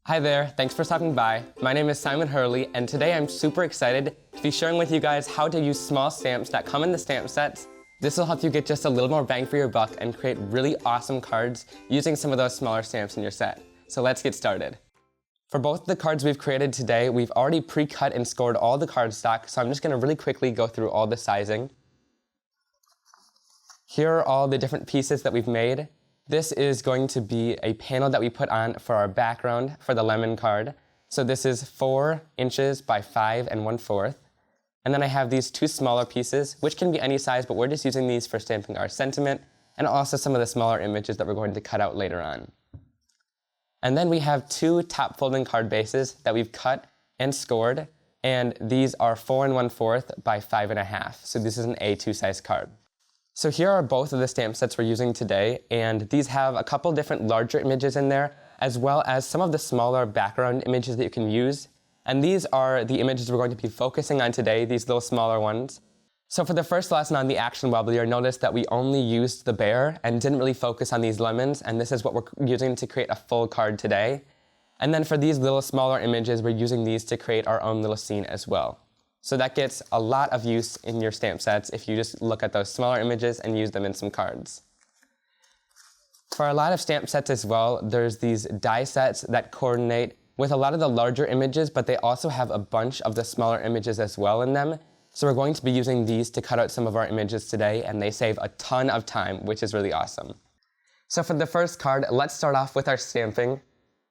Hi there, thanks for stopping by. My name is Simon Hurley, and today I'm super excited to be sharing with you guys how to use small stamps that come in the stamp sets. This will help you get just a little more bang for your buck and create really awesome cards using some of those smaller stamps in your set. So let's get started. For both the cards we've created today, we've already pre-cut and scored all the cardstock, so I'm just going to really quickly go through all the sizing. Here are all the different pieces that we've made. This is going to be a panel that we put on for our background for the lemon card. So this is 4 inches by 5 1/4. And then I have these 2 smaller pieces, which can be any size, but we're just using these for stamping our sentiment and also some of the smaller images that we're going to cut out later on. And then we have 2 top folding card bases that we've cut and scored, and these are 4 1/4 by 5 1/2. So this is an A2 size card. So here are both of the stamp sets we're using today, and these have a couple different larger images in there, as well as some of the smaller background images that you can use. And these are the images we're going to be focusing on today, these little smaller ones. So for the first lesson on the action wobble, you'll notice that we only used the bear and didn't really focus on these lemons, and this is what we're using to create a full card today. And then for these little smaller images, we're using these to create our own little scene as well. So that gets a lot of use in your stamp sets if you just look at those smaller images and use them in some cards. For a lot of stamp sets as well, there's these die sets that coordinate with a lot of the larger images, but they also have a bunch of the smaller images as well in them. So we're going to be using these to cut out some of our images today, and they save a ton of time, which is really awesome. So for the first card, let's start off with our stamping.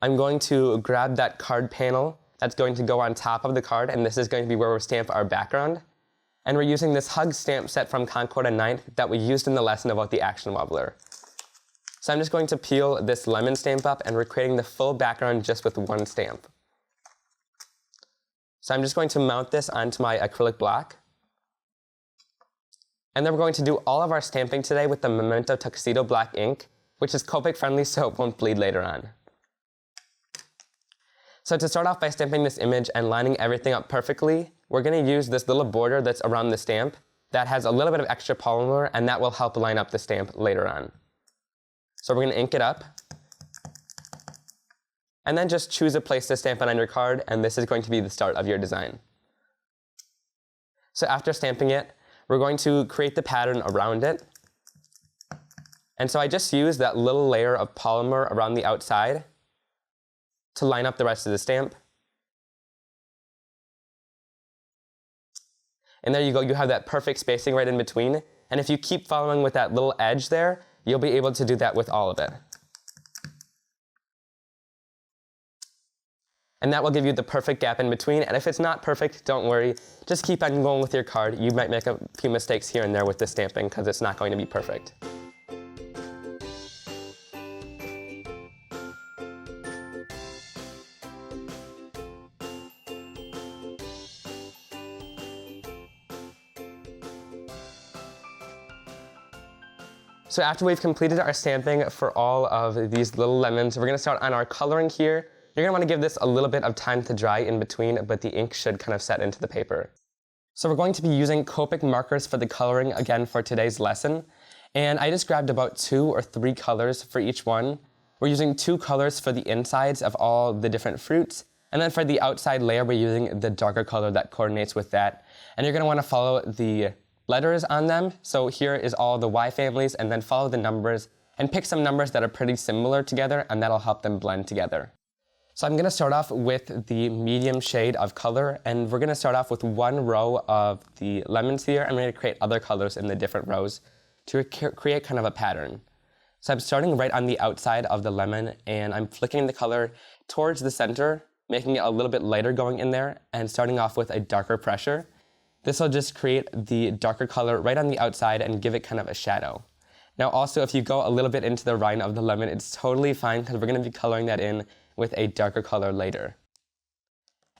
I'm going to grab that card panel that's going to go on top of the card, and this is going to be where we'll stamp our background. And we're using this Hug stamp set from Concord and 9th that we used in the lesson about the action wobbler. So I'm just going to peel this lemon stamp up, and we're creating the full background just with one stamp. So I'm just going to mount this onto my acrylic block. And then we're going to do all of our stamping today with the Memento Tuxedo black ink, which is Copic friendly so it won't bleed later on. So to start off by stamping this image and lining everything up perfectly, we're going to use this little border that's around the stamp that has a little bit of extra polymer, and that will help line up the stamp later on. So we're going to ink it up, and then just choose a place to stamp it on your card, and this is going to be the start of your design. So after stamping it, we're going to create the pattern around it. And so I just used that little layer of polymer around the outside to line up the rest of the stamp. And there you go, you have that perfect spacing right in between. And if you keep following with that little edge there, you'll be able to do that with all of it. And that will give you the perfect gap in between. And if it's not perfect, don't worry. Just keep on going with your card. You might make a few mistakes here and there with the stamping because it's not going to be perfect. So after we've completed our stamping for all of these little lemons, we're going to start on our coloring here. You're going to want to give this a little bit of time to dry in between, but the ink should kind of set into the paper. So we're going to be using Copic markers for the coloring again for today's lesson. And I just grabbed about 2 or 3 colors for each one. We're using 2 colors for the insides of all the different fruits. And then for the outside layer, we're using the darker color that coordinates with that. And you're going to want to follow the letters on them. So here is all the Y families, and then follow the numbers and pick some numbers that are pretty similar together, and that'll help them blend together. So I'm going to start off with the medium shade of color, and we're going to start off with 1 row of the lemons here. I'm going to create other colors in the different rows to create kind of a pattern. So I'm starting right on the outside of the lemon, and I'm flicking the color towards the center, making it a little bit lighter going in there, and starting off with a darker pressure. This will just create the darker color right on the outside and give it kind of a shadow. Now also, if you go a little bit into the rind of the lemon, it's totally fine because we're going to be coloring that in with a darker color later.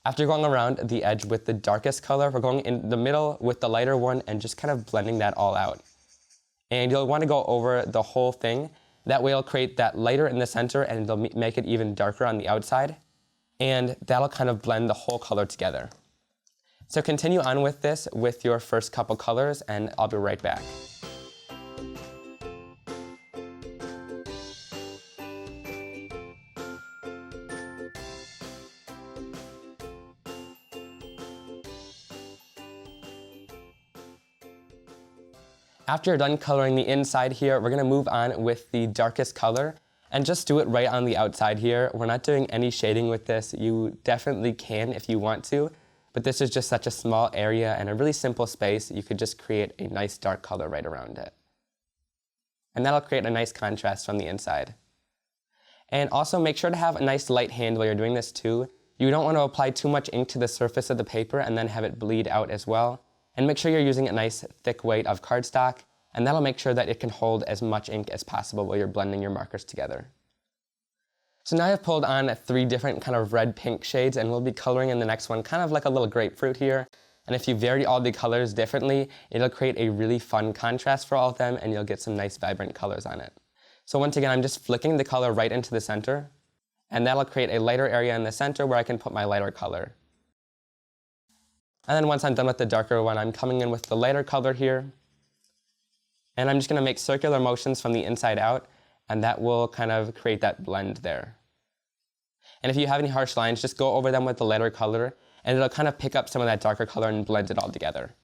After going around the edge with the darkest color, we're going in the middle with the lighter one and just kind of blending that all out. And you'll want to go over the whole thing. That way it'll create that lighter in the center, and it'll make it even darker on the outside. And that'll kind of blend the whole color together. So continue on with this with your first couple colors, and I'll be right back. After you're done coloring the inside here, we're gonna move on with the darkest color and just do it right on the outside here. We're not doing any shading with this. You definitely can if you want to, but this is just such a small area and a really simple space. You could just create a nice dark color right around it. And that'll create a nice contrast from the inside. And also make sure to have a nice light hand while you're doing this too. You don't want to apply too much ink to the surface of the paper and then have it bleed out as well. And make sure you're using a nice thick weight of cardstock, and that'll make sure that it can hold as much ink as possible while you're blending your markers together. So now I've pulled on 3 different kind of red-pink shades, and we'll be coloring in the next one kind of like a little grapefruit here. And if you vary all the colors differently, it'll create a really fun contrast for all of them, and you'll get some nice vibrant colors on it. So once again, I'm just flicking the color right into the center, and that'll create a lighter area in the center where I can put my lighter color. And then once I'm done with the darker one, I'm coming in with the lighter color here, and I'm just gonna make circular motions from the inside out, and that will kind of create that blend there. And if you have any harsh lines, just go over them with the lighter color, and it'll kind of pick up some of that darker color and blend it all together.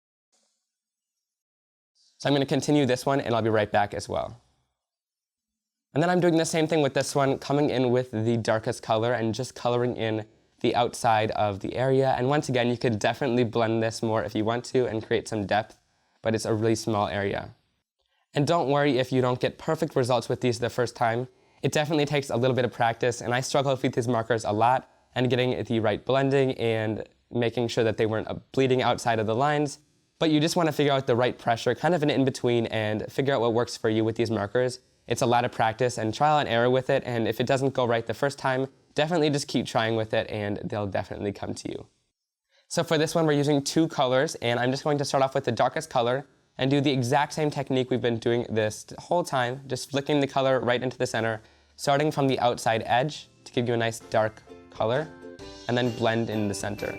So I'm going to continue this one, and I'll be right back as well. And then I'm doing the same thing with this one, coming in with the darkest color and just coloring in the outside of the area. And once again, you could definitely blend this more if you want to and create some depth, but it's a really small area. And don't worry if you don't get perfect results with these the first time. It definitely takes a little bit of practice, and I struggle with these markers a lot, and getting the right blending and making sure that they weren't bleeding outside of the lines. But you just want to figure out the right pressure, kind of an in-between, and figure out what works for you with these markers. It's a lot of practice and trial and error with it, and if it doesn't go right the first time, definitely just keep trying with it, and they'll definitely come to you. So for this one, we're using 2 colors, and I'm just going to start off with the darkest color and do the exact same technique we've been doing this whole time, just flicking the color right into the center, starting from the outside edge to give you a nice dark color, and then blend in the center.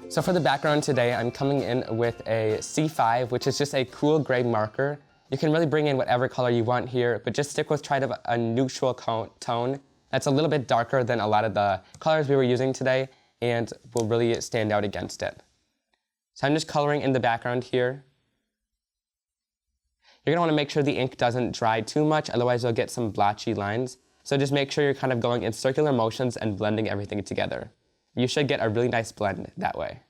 So for the background today, I'm coming in with a C5, which is just a cool gray marker. You can really bring in whatever color you want here, but just stick with a neutral tone that's a little bit darker than a lot of the colors we were using today and will really stand out against it. So I'm just coloring in the background here. You're gonna wanna make sure the ink doesn't dry too much, otherwise you'll get some blotchy lines. So just make sure you're kind of going in circular motions and blending everything together. You should get a really nice blend that way.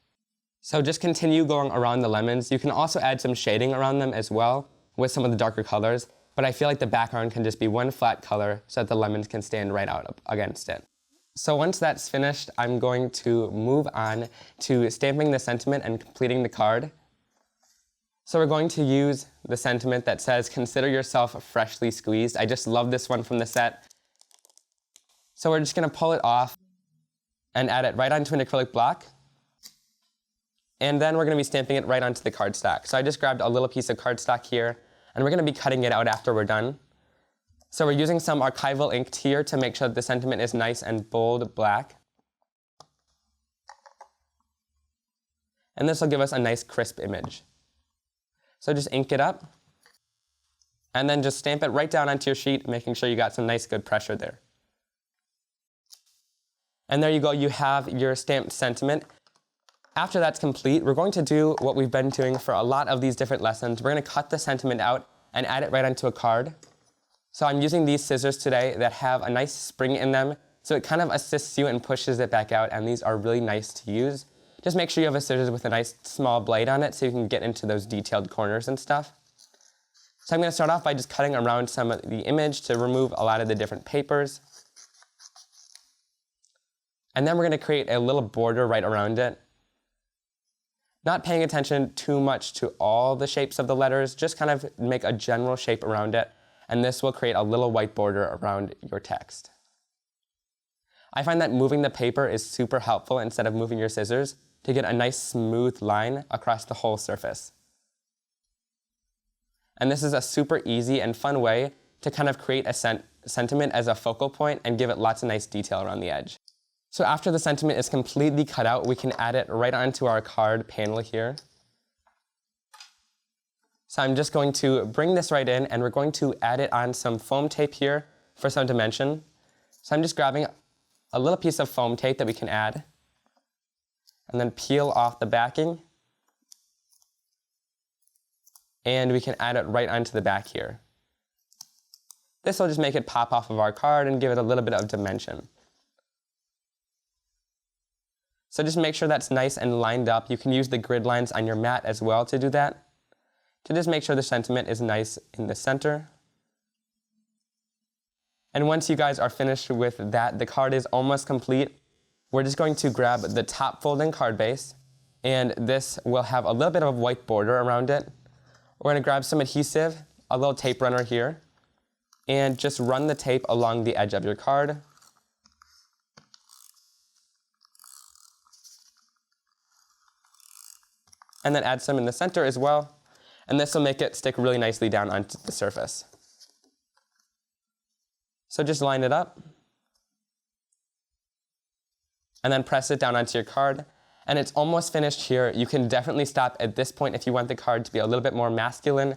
So just continue going around the lemons. You can also add some shading around them as well with some of the darker colors, but I feel like the background can just be one flat color so that the lemons can stand right out against it. So once that's finished, I'm going to move on to stamping the sentiment and completing the card. So we're going to use the sentiment that says, "Consider yourself freshly squeezed." I just love this one from the set. So we're just gonna pull it off and add it right onto an acrylic block. And then we're gonna be stamping it right onto the cardstock. So I just grabbed a little piece of cardstock here, and we're gonna be cutting it out after we're done. So we're using some archival ink here to make sure that the sentiment is nice and bold black. And this will give us a nice crisp image. So just ink it up, and then just stamp it right down onto your sheet, making sure you got some nice good pressure there. And there you go, you have your stamped sentiment. After that's complete, we're going to do what we've been doing for a lot of these different lessons. We're gonna cut the sentiment out and add it right onto a card. So I'm using these scissors today that have a nice spring in them, so it kind of assists you and pushes it back out, and these are really nice to use. Just make sure you have a scissors with a nice small blade on it so you can get into those detailed corners and stuff. So I'm gonna start off by just cutting around some of the image to remove a lot of the different papers. And then we're gonna create a little border right around it. Not paying attention too much to all the shapes of the letters, just kind of make a general shape around it, and this will create a little white border around your text. I find that moving the paper is super helpful instead of moving your scissors to get a nice smooth line across the whole surface. And this is a super easy and fun way to kind of create a sentiment as a focal point and give it lots of nice detail around the edge. So after the sentiment is completely cut out, we can add it right onto our card panel here. So I'm just going to bring this right in, and we're going to add it on some foam tape here for some dimension. So I'm just grabbing a little piece of foam tape that we can add, and then peel off the backing, and we can add it right onto the back here. This will just make it pop off of our card and give it a little bit of dimension. So just make sure that's nice and lined up. You can use the grid lines on your mat as well to do that, to just make sure the sentiment is nice in the center. And once you guys are finished with that, the card is almost complete. We're just going to grab the top folding card base, and this will have a little bit of a white border around it. We're going to grab some adhesive, a little tape runner here, and just run the tape along the edge of your card. And then add some in the center as well, and this will make it stick really nicely down onto the surface. So just line it up, and then press it down onto your card, and it's almost finished here. You can definitely stop at this point if you want the card to be a little bit more masculine.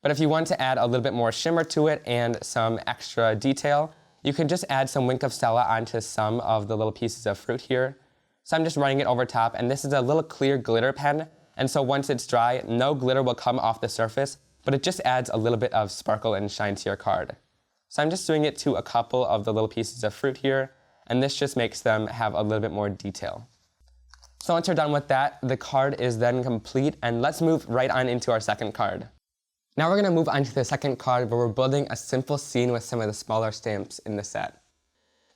But if you want to add a little bit more shimmer to it and some extra detail, you can just add some Wink of Stella onto some of the little pieces of fruit here. So I'm just running it over top, and this is a little clear glitter pen, and so once it's dry, no glitter will come off the surface, but it just adds a little bit of sparkle and shine to your card. So I'm just doing it to a couple of the little pieces of fruit here, and this just makes them have a little bit more detail. So once you're done with that, the card is then complete, and let's move right on into our second card. Now we're going to move on to the second card where we're building a simple scene with some of the smaller stamps in the set.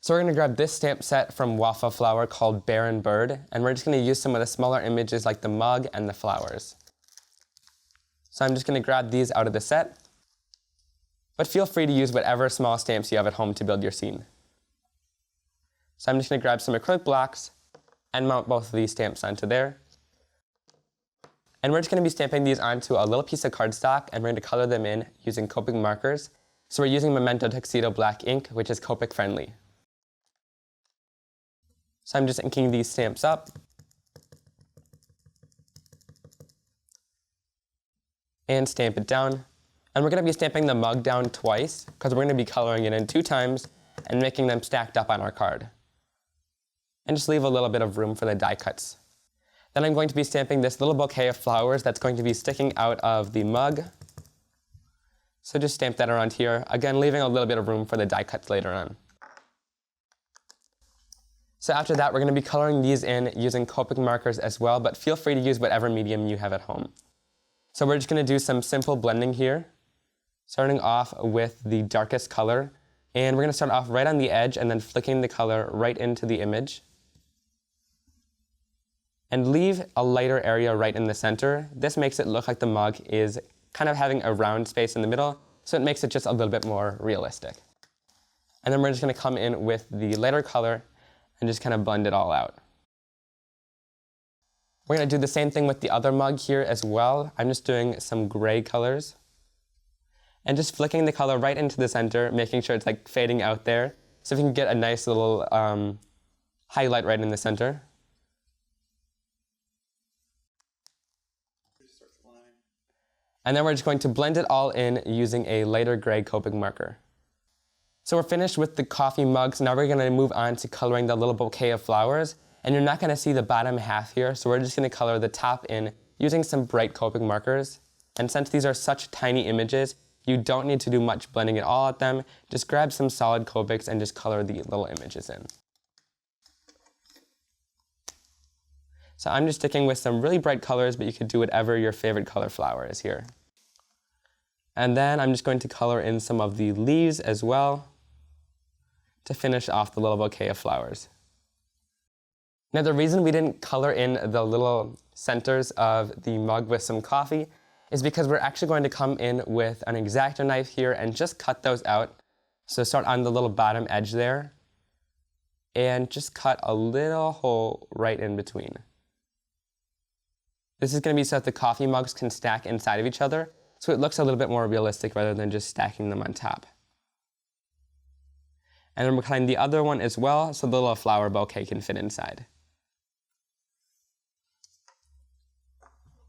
So we're going to grab this stamp set from Waffle Flower called Barren Bird, and we're just going to use some of the smaller images like the mug and the flowers. So I'm just going to grab these out of the set, but feel free to use whatever small stamps you have at home to build your scene. So I'm just going to grab some acrylic blocks and mount both of these stamps onto there. And we're just going to be stamping these onto a little piece of cardstock, and we're going to color them in using Copic markers. So we're using Memento Tuxedo Black ink, which is Copic friendly. So I'm just inking these stamps up. And stamp it down. And we're going to be stamping the mug down twice, because we're going to be coloring it in 2 times and making them stacked up on our card. And just leave a little bit of room for the die cuts. Then I'm going to be stamping this little bouquet of flowers that's going to be sticking out of the mug. So just stamp that around here, again leaving a little bit of room for the die cuts later on. So after that, we're going to be coloring these in using Copic markers as well, but feel free to use whatever medium you have at home. So we're just going to do some simple blending here, starting off with the darkest color, and we're going to start off right on the edge and then flicking the color right into the image. And leave a lighter area right in the center. This makes it look like the mug is kind of having a round space in the middle, so it makes it just a little bit more realistic. And then we're just going to come in with the lighter color and just kind of blend it all out. We're going to do the same thing with the other mug here as well. I'm just doing some gray colors and just flicking the color right into the center, making sure it's like fading out there. So if you can get a nice little highlight right in the center. And then we're just going to blend it all in using a lighter gray Copic marker. So we're finished with the coffee mugs. Now we're going to move on to coloring the little bouquet of flowers. And you're not going to see the bottom half here, so we're just going to color the top in using some bright Copic markers. And since these are such tiny images, you don't need to do much blending at all at them. Just grab some solid Copics and just color the little images in. So I'm just sticking with some really bright colors, but you could do whatever your favorite color flower is here. And then I'm just going to color in some of the leaves as well to finish off the little bouquet of flowers. Now the reason we didn't color in the little centers of the mug with some coffee is because we're actually going to come in with an X-Acto knife here and just cut those out. So start on the little bottom edge there and just cut a little hole right in between. This is going to be so that the coffee mugs can stack inside of each other, so it looks a little bit more realistic rather than just stacking them on top. And then we're cutting the other one as well, so the little flower bouquet can fit inside.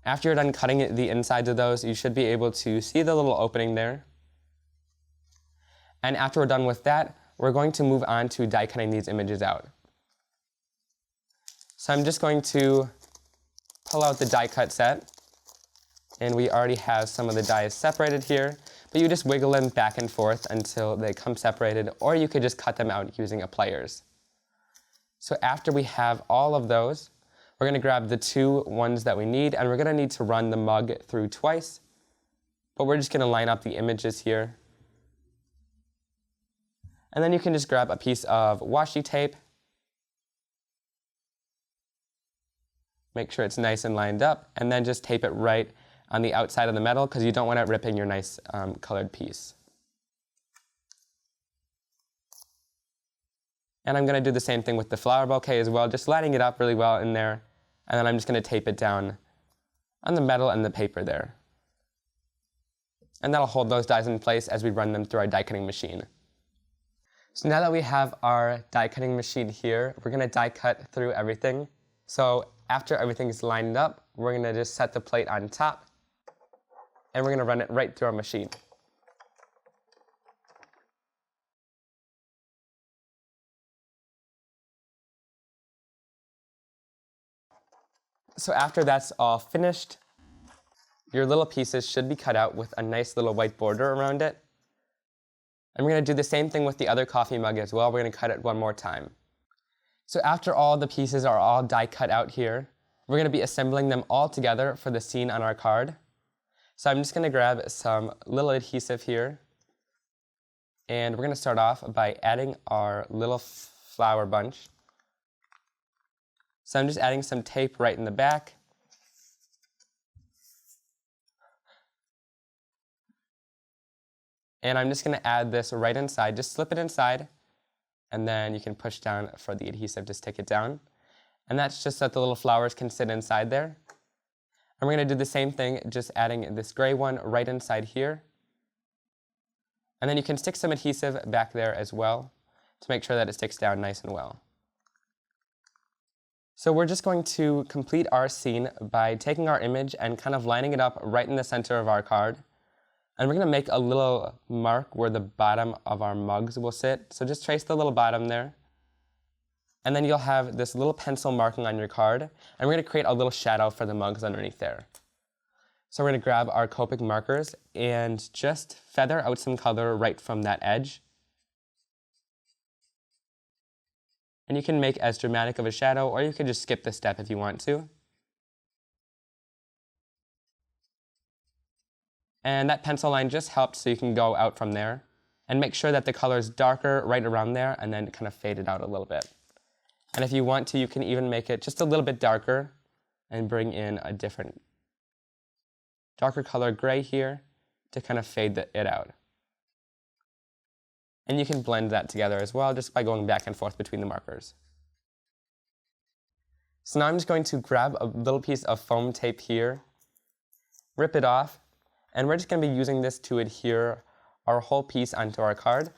After you're done cutting the insides of those, you should be able to see the little opening there. And after we're done with that, we're going to move on to die cutting these images out. So I'm just going to pull out the die cut set, and we already have some of the dies separated here, but you just wiggle them back and forth until they come separated, or you could just cut them out using a pliers. So after we have all of those, we're going to grab the two ones that we need, and we're going to need to run the mug through twice, but we're just going to line up the images here. And then you can just grab a piece of washi tape, make sure it's nice and lined up, and then just tape it right on the outside of the metal because you don't want it ripping your nice colored piece. And I'm going to do the same thing with the flower bouquet as well, just lining it up really well in there, and then I'm just going to tape it down on the metal and the paper there. And that'll hold those dies in place as we run them through our die cutting machine. So now that we have our die cutting machine here, we're going to die cut through everything. So after everything's lined up, we're going to just set the plate on top, and we're going to run it right through our machine. So after that's all finished, your little pieces should be cut out with a nice little white border around it. And we're going to do the same thing with the other coffee mug as well. We're going to cut it one more time. So after all the pieces are all die cut out here, we're going to be assembling them all together for the scene on our card. So I'm just going to grab some little adhesive here, and we're going to start off by adding our little flower bunch. So I'm just adding some tape right in the back. And I'm just going to add this right inside. Just slip it inside, and then you can push down for the adhesive to stick it down. And that's just so that the little flowers can sit inside there. And we're going to do the same thing, just adding this gray one right inside here. And then you can stick some adhesive back there as well to make sure that it sticks down nice and well. So we're just going to complete our scene by taking our image and kind of lining it up right in the center of our card. And we're going to make a little mark where the bottom of our mugs will sit. So just trace the little bottom there. And then you'll have this little pencil marking on your card. And we're going to create a little shadow for the mugs underneath there. So we're going to grab our Copic markers and just feather out some color right from that edge. And you can make as dramatic of a shadow, or you can just skip this step if you want to. And that pencil line just helps so you can go out from there. And make sure that the color is darker right around there and then kind of fade it out a little bit. And if you want to, you can even make it just a little bit darker and bring in a different darker color gray here to kind of fade it out. And you can blend that together as well just by going back and forth between the markers. So now I'm just going to grab a little piece of foam tape here, rip it off, and we're just going to be using this to adhere our whole piece onto our card.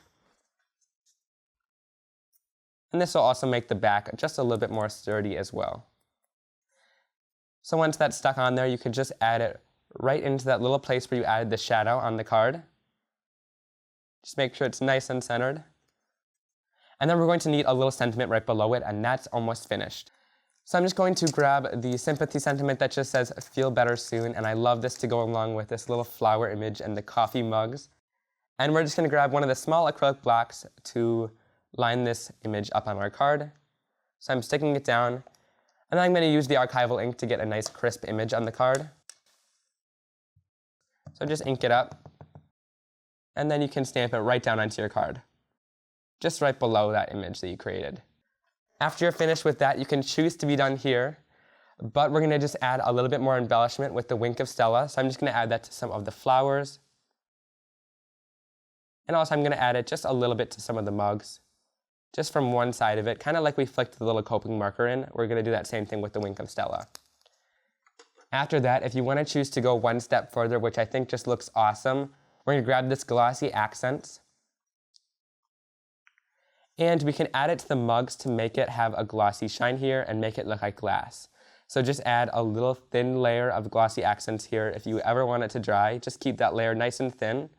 And this will also make the back just a little bit more sturdy as well. So once that's stuck on there, you can just add it right into that little place where you added the shadow on the card. Just make sure it's nice and centered. And then we're going to need a little sentiment right below it, and that's almost finished. So I'm just going to grab the sympathy sentiment that just says, "Feel better soon," and I love this to go along with this little flower image and the coffee mugs. And we're just going to grab one of the small acrylic blocks to line this image up on our card. So I'm sticking it down, and then I'm going to use the archival ink to get a nice crisp image on the card. So just ink it up, and then you can stamp it right down onto your card, just right below that image that you created. After you're finished with that, you can choose to be done here, but we're going to just add a little bit more embellishment with the wink of Stella. So I'm just going to add that to some of the flowers. And also I'm going to add it just a little bit to some of the mugs, just from one side of it, kind of like we flicked the little Copic marker in. We're going to do that same thing with the wink of Stella. After that, if you want to choose to go one step further, which I think just looks awesome, we're going to grab this glossy accents. And we can add it to the mugs to make it have a glossy shine here and make it look like glass. So just add a little thin layer of glossy accents here. If you ever want it to dry, just keep that layer nice and thin,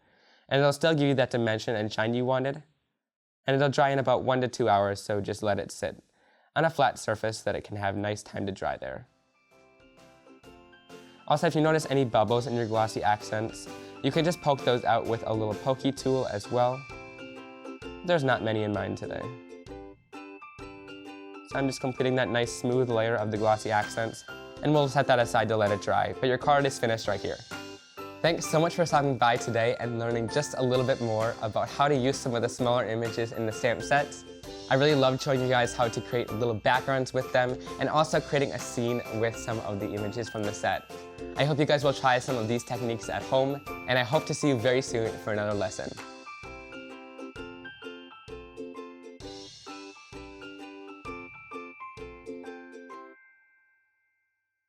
and it'll still give you that dimension and shine you wanted. And it'll dry in about 1 to 2 hours, so just let it sit on a flat surface so that it can have nice time to dry there. Also, if you notice any bubbles in your glossy accents, you can just poke those out with a little pokey tool as well. There's not many in mine today. So I'm just completing that nice smooth layer of the glossy accents, and we'll set that aside to let it dry, but your card is finished right here. Thanks so much for stopping by today and learning just a little bit more about how to use some of the smaller images in the stamp sets. I really loved showing you guys how to create little backgrounds with them and also creating a scene with some of the images from the set. I hope you guys will try some of these techniques at home, and I hope to see you very soon for another lesson.